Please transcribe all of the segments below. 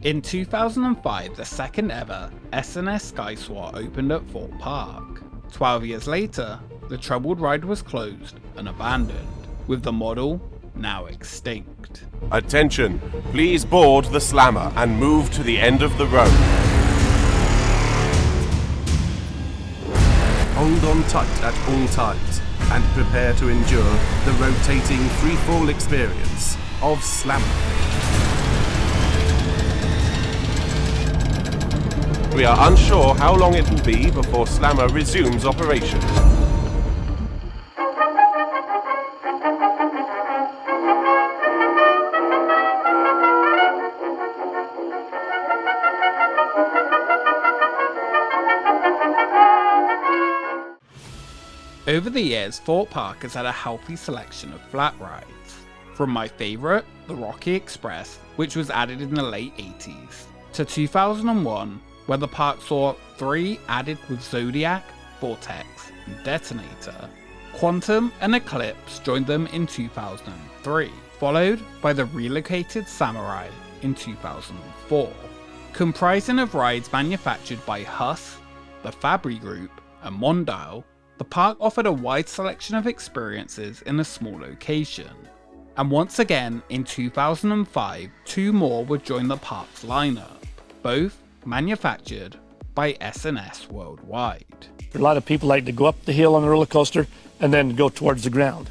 In 2005, the second ever S&S SkySwat opened at Thorpe Park. 12 years later, the troubled ride was closed and abandoned, with the model now extinct. Attention, please board the slammer and move to the end of the road. Hold on tight at all times and prepare to endure the rotating free-fall experience of Slammer. We are unsure how long it will be before Slammer resumes operations. Over the years, Thorpe Park has had a healthy selection of flat rides. From my favourite, the Rocky Express, which was added in the late 80s, to 2001, where the park saw 3 added with Zodiac, Vortex, and Detonator. Quantum and Eclipse joined them in 2003, followed by the relocated Samurai in 2004. Comprising of rides manufactured by Huss, the Fabry Group, and Mondial, the park offered a wide selection of experiences in a small location. And once again, in 2005, 2 more would join the park's lineup, both manufactured by S&S Worldwide. A lot of people like to go up the hill on the roller coaster and then go towards the ground.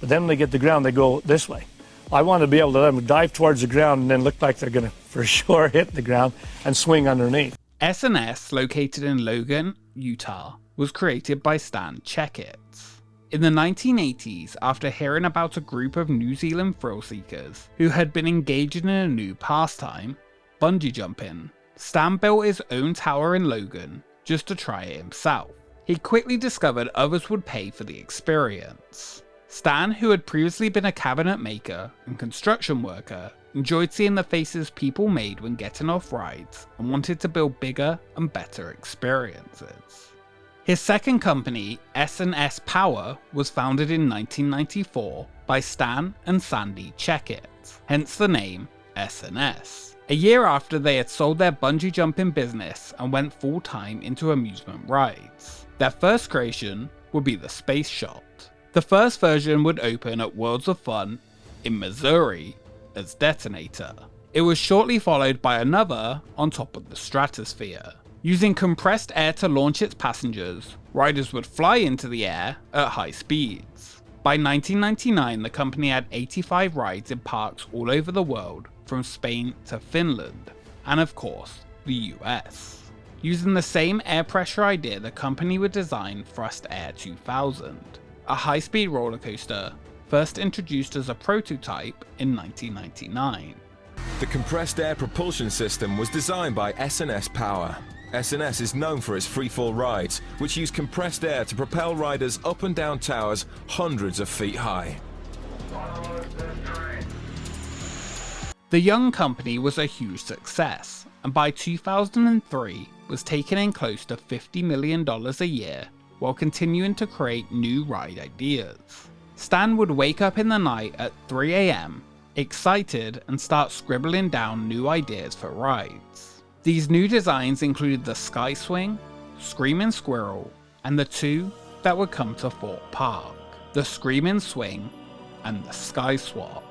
But then when they get to the ground, they go this way. I want to be able to let them dive towards the ground and then look like they're going to for sure hit the ground and swing underneath. S&S, located in Logan, Utah, was created by Stan Checkett. In the 1980s, after hearing about a group of New Zealand thrill seekers who had been engaged in a new pastime, bungee jumping, Stan built his own tower in Logan just to try it himself. He quickly discovered others would pay for the experience. Stan, who had previously been a cabinet maker and construction worker, enjoyed seeing the faces people made when getting off rides and wanted to build bigger and better experiences. His second company, S&S Power, was founded in 1994 by Stan and Sandy Checkett, hence the name S&S. A year after they had sold their bungee jumping business and went full-time into amusement rides. Their first creation would be the Space Shot. The first version would open at Worlds of Fun in Missouri as Detonator. It was shortly followed by another on top of the Stratosphere. Using compressed air to launch its passengers, riders would fly into the air at high speeds. By 1999, the company had 85 rides in parks all over the world, from Spain to Finland, and of course, the US. Using the same air pressure idea, the company would design Thrust Air 2000, a high-speed roller coaster first introduced as a prototype in 1999. The compressed air propulsion system was designed by S&S Power. S&S is known for its freefall rides, which use compressed air to propel riders up and down towers hundreds of feet high. The young company was a huge success, and by 2003 was taking in close to $50 million a year while continuing to create new ride ideas. Stan would wake up in the night at 3 AM, excited, and start scribbling down new ideas for rides. These new designs included the Sky Swing, Screaming Squirrel, and the 2 that would come to Thorpe Park, the Screaming Swing and the Sky Swat.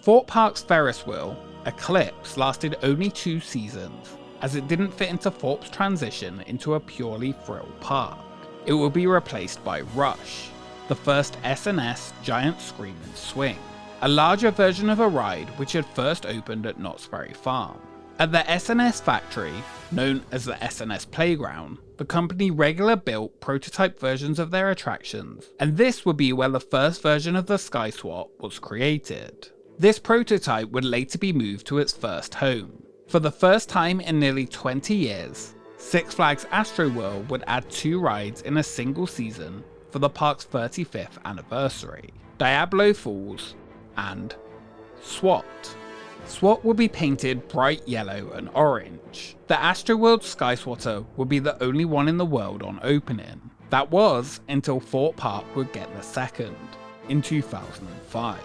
Thorpe Park's Ferris wheel, Eclipse, lasted only 2 seasons, as it didn't fit into Thorpe's transition into a purely thrill park. It will be replaced by Rush, the first S&S giant screaming swing, a larger version of a ride which had first opened at Knott's Berry Farm. At the S&S factory, known as the S&S Playground, the company regularly built prototype versions of their attractions, and this would be where the first version of the Sky Swat was created. This prototype would later be moved to its first home. For the first time in nearly 20 years, Six Flags Astroworld would add 2 rides in a single season for the park's 35th anniversary, Diablo Falls and SWAT. SWAT would be painted bright yellow and orange. The Astroworld Sky Swatter would be the only one in the world on opening. That was until Thorpe Park would get the second, in 2005.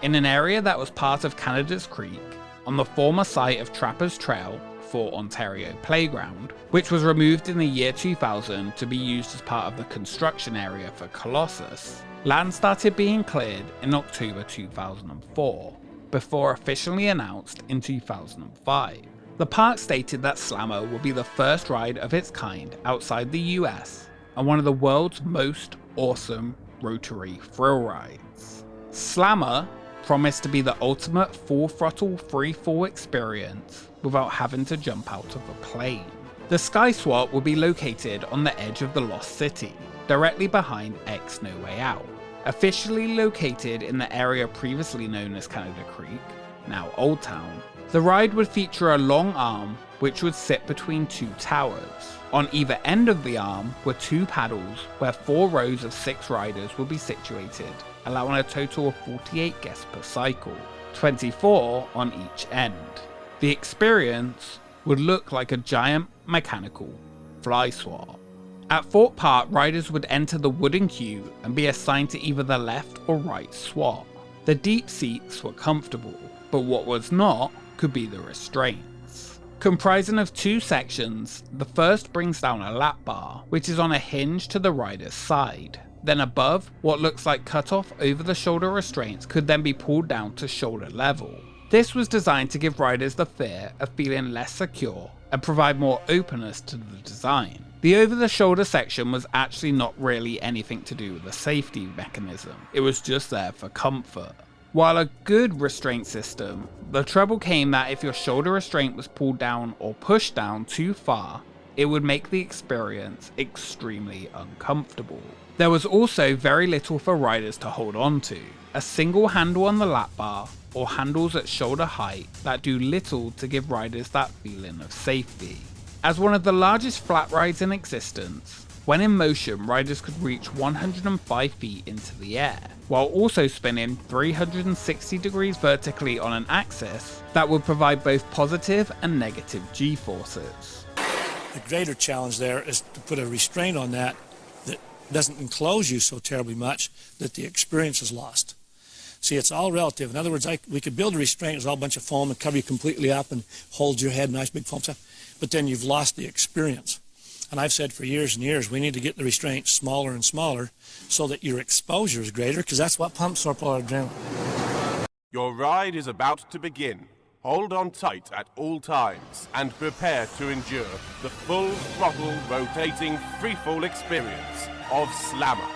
In an area that was part of Canada's Creek, on the former site of Trappers Trail, Fort Ontario Playground, which was removed in the year 2000 to be used as part of the construction area for Colossus. Land started being cleared in October 2004, before officially announced in 2005. The park stated that Slammer would be the first ride of its kind outside the US and one of the world's most awesome rotary thrill rides. Slammer promised to be the ultimate full throttle free fall experience without having to jump out of a plane. The Sky Swat will be located on the edge of the Lost City, directly behind X No Way Out. Officially located in the area previously known as Canada Creek, now Old Town, the ride would feature a long arm which would sit between two towers. On either end of the arm were two paddles where 4 rows of 6 riders would be situated, allowing a total of 48 guests per cycle, 24 on each end. The experience would look like a giant mechanical fly swat. At Thorpe Park, riders would enter the wooden queue and be assigned to either the left or right swat. The deep seats were comfortable, but what was not could be the restraints. Comprising of 2 sections, the first brings down a lap bar, which is on a hinge to the rider's side. Then above, what looks like cut off over the shoulder restraints could then be pulled down to shoulder level. This was designed to give riders the fear of feeling less secure and provide more openness to the design. The over-the-shoulder section was actually not really anything to do with the safety mechanism, it was just there for comfort. While a good restraint system, the trouble came that if your shoulder restraint was pulled down or pushed down too far, it would make the experience extremely uncomfortable. There was also very little for riders to hold on to, a single handle on the lap bar, or handles at shoulder height that do little to give riders that feeling of safety. As one of the largest flat rides in existence, when in motion riders could reach 105 feet into the air, while also spinning 360 degrees vertically on an axis that would provide both positive and negative G-forces. The greater challenge there is to put a restraint on that that doesn't enclose you so terribly much that the experience is lost. See, it's all relative. In other words, we could build a restraint as all a bunch of foam and cover you completely up and hold your head, nice big foam stuff, but then you've lost the experience. And I've said for years and years, we need to get the restraint smaller and smaller so that your exposure is greater, because that's what pumps up our adrenaline. Your ride is about to begin. Hold on tight at all times and prepare to endure the full throttle rotating freefall experience of Slammer.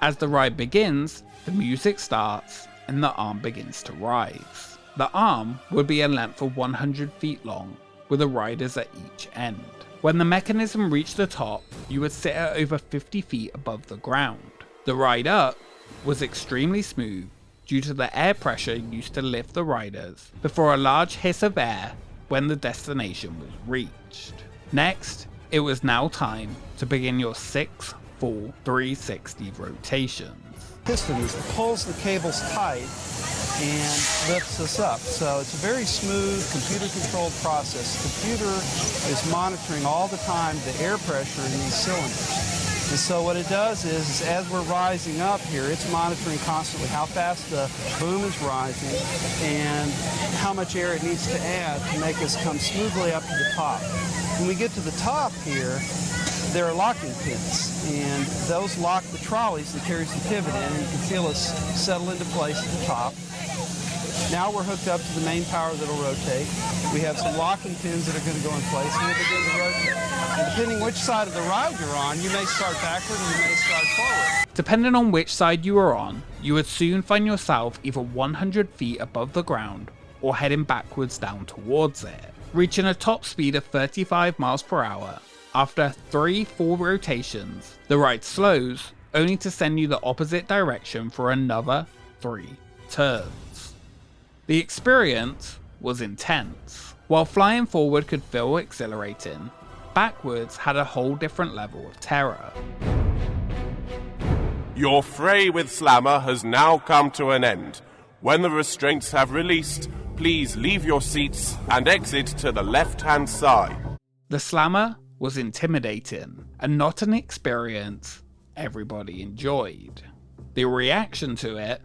As the ride begins, the music starts and the arm begins to rise. The arm would be a length of 100 feet long, with the riders at each end. When the mechanism reached the top, you would sit at over 50 feet above the ground. The ride up was extremely smooth due to the air pressure used to lift the riders before a large hiss of air when the destination was reached. Next, it was now time to begin your 6 full 360 rotations. Pistons pulls the cables tight and lifts us up. So it's a very smooth, computer-controlled process. The computer is monitoring all the time the air pressure in these cylinders. And so what it does is as we're rising up here, it's monitoring constantly how fast the boom is rising and how much air it needs to add to make us come smoothly up to the top. When we get to the top here, there are locking pins, and those lock the trolleys that carries the pivot in, and you can feel us settle into place at the top. Now we're hooked up to the main power that'll rotate. We have some locking pins that are going to go in place, and we'll begin to rotate. And depending which side of the ride you're on, you may start backward and you may start forward. Depending on which side you are on, you would soon find yourself either 100 feet above the ground or heading backwards down towards it, reaching a top speed of 35 miles per hour. After 3 full rotations, the ride slows, only to send you the opposite direction for another 3 turns. The experience was intense. While flying forward could feel exhilarating, backwards had a whole different level of terror. Your fray with Slammer has now come to an end. When the restraints have released, please leave your seats and exit to the left-hand side. The Slammer was intimidating and not an experience everybody enjoyed. The reaction to it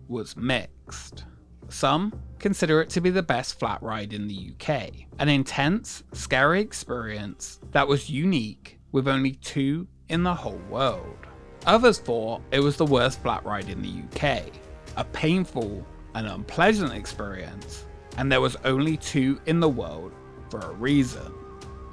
was mixed. Some consider it to be the best flat ride in the UK, an intense, scary experience that was unique with only 2 in the whole world. Others thought it was the worst flat ride in the UK, a painful and unpleasant experience, and there was only 2 in the world for a reason.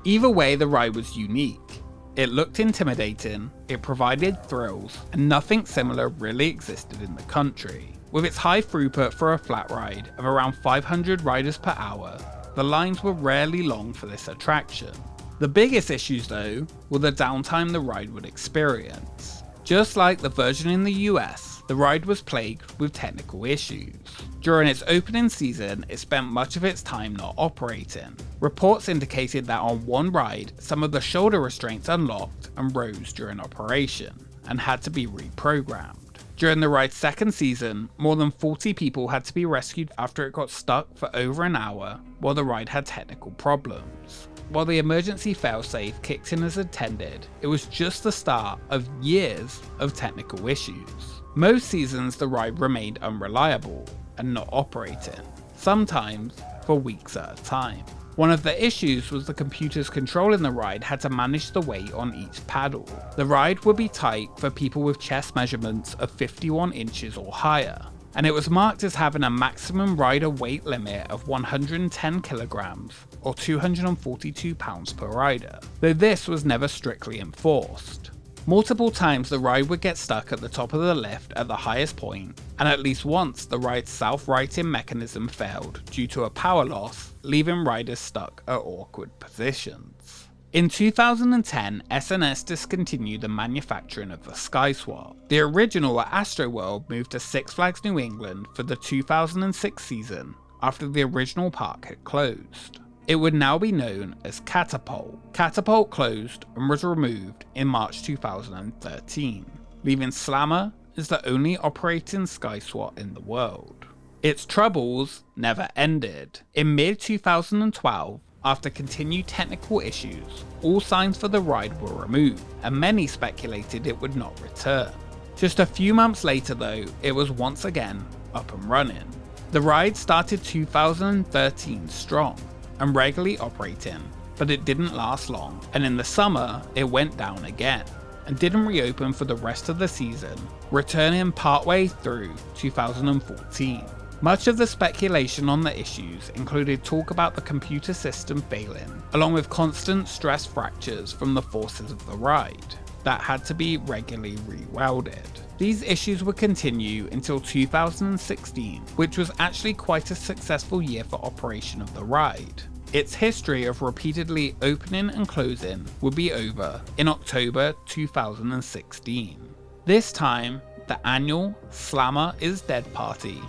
Either way, the ride was unique. It looked intimidating, it provided thrills, and nothing similar really existed in the country. With its high throughput for a flat ride of around 500 riders per hour, the lines were rarely long for this attraction. The biggest issues though were the downtime the ride would experience. Just like the version in the US, the ride was plagued with technical issues. During its opening season, it spent much of its time not operating. Reports indicated that on one ride, some of the shoulder restraints unlocked and rose during operation, and had to be reprogrammed. During the ride's second season, more than 40 people had to be rescued after it got stuck for over an hour while the ride had technical problems. While the emergency failsafe kicked in as intended, it was just the start of years of technical issues. Most seasons the ride remained unreliable and not operating, sometimes for weeks at a time. One of the issues was the computers controlling the ride had to manage the weight on each paddle. The ride would be tight for people with chest measurements of 51 inches or higher, and it was marked as having a maximum rider weight limit of 110 kilograms or 242 pounds per rider, though this was never strictly enforced. Multiple times the ride would get stuck at the top of the lift at the highest point, and at least once the ride's self-righting mechanism failed due to a power loss, leaving riders stuck at awkward positions. In 2010, S&S discontinued the manufacturing of the SkySwap. The original at Astroworld moved to Six Flags New England for the 2006 season after the original park had closed. It would now be known as Catapult. Catapult closed and was removed in March 2013, leaving Slammer as the only operating SkySwap in the world. Its troubles never ended. In mid-2012, after continued technical issues, all signs for the ride were removed, and many speculated it would not return. Just a few months later though, it was once again up and running. The ride started 2013 strong and regularly operating, but it didn't last long, and in the summer it went down again, and didn't reopen for the rest of the season, returning partway through 2014. Much of the speculation on the issues included talk about the computer system failing, along with constant stress fractures from the forces of the ride that had to be regularly re-welded. These issues would continue until 2016, which was actually quite a successful year for operation of the ride. Its history of repeatedly opening and closing would be over in October 2016. This time, the annual Slammer is Dead party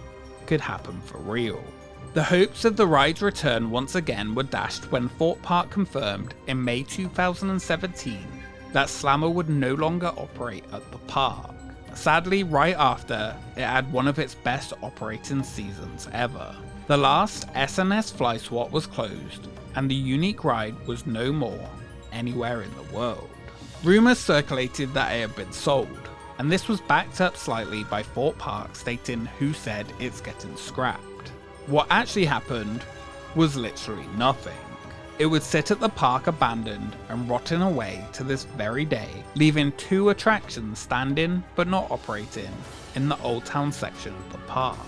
could happen for real. The hopes of the ride's return once again were dashed when Thorpe Park confirmed in May 2017 that Slammer would no longer operate at the park. Sadly, right after, it had one of its best operating seasons ever. The last S&S Fly Swap was closed, and the unique ride was no more anywhere in the world. Rumours circulated that it had been sold, and this was backed up slightly by Thorpe Park stating who said it's getting scrapped. What actually happened was literally nothing. It would sit at the park abandoned and rotting away to this very day, leaving 2 attractions standing but not operating in the Old Town section of the park.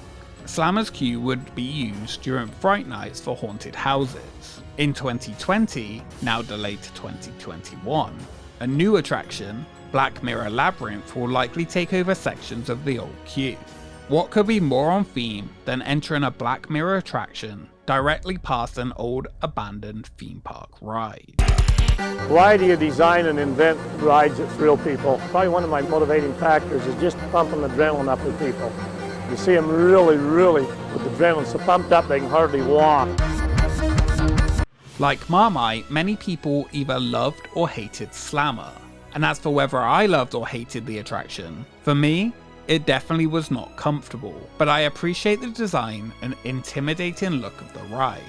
Slammer's queue would be used during Fright Nights for haunted houses. In 2020, now delayed to 2021, a new attraction, Black Mirror Labyrinth, will likely take over sections of the old queue. What could be more on theme than entering a Black Mirror attraction directly past an old abandoned theme park ride? Why do you design and invent rides that thrill people? Probably one of my motivating factors is just pumping adrenaline up with people. You see them really, with the adrenaline so pumped up they can hardly walk. Like Marmite, many people either loved or hated Slammer. And as for whether I loved or hated the attraction, for me, it definitely was not comfortable, but I appreciate the design and intimidating look of the ride.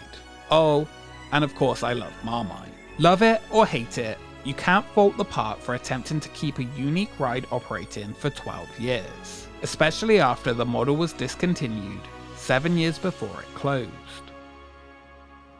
Oh, and of course I love Marmite. Love it or hate it, you can't fault the park for attempting to keep a unique ride operating for 12 years, especially after the model was discontinued 7 years before it closed.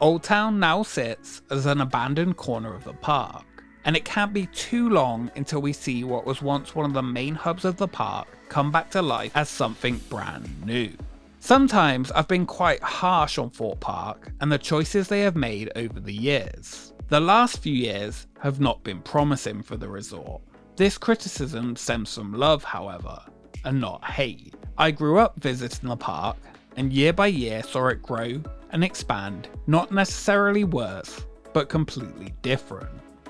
Old Town now sits as an abandoned corner of the park, and it can't be too long until we see what was once one of the main hubs of the park come back to life as something brand new. Sometimes I've been quite harsh on Thorpe Park and the choices they have made over the years. The last few years have not been promising for the resort. This criticism stems from love, however, and not hate. I grew up visiting the park, and year by year saw it grow and expand, not necessarily worse, but completely different.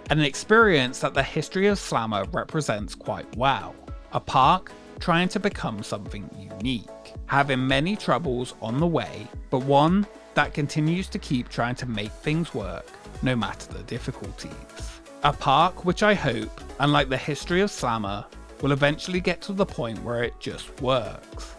An experience that the history of Slammer represents quite well. A park trying to become something unique, having many troubles on the way, but one that continues to keep trying to make things work, no matter the difficulties. A park which I hope, unlike the history of Slammer, will eventually get to the point where it just works.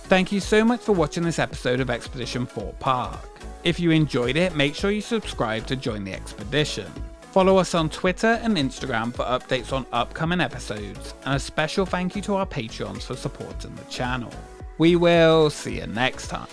Thank you so much for watching this episode of Expedition Thorpe Park. If you enjoyed it, make sure you subscribe to join the expedition. Follow us on Twitter and Instagram for updates on upcoming episodes, and a special thank you to our Patreons for supporting the channel. We will see you next time.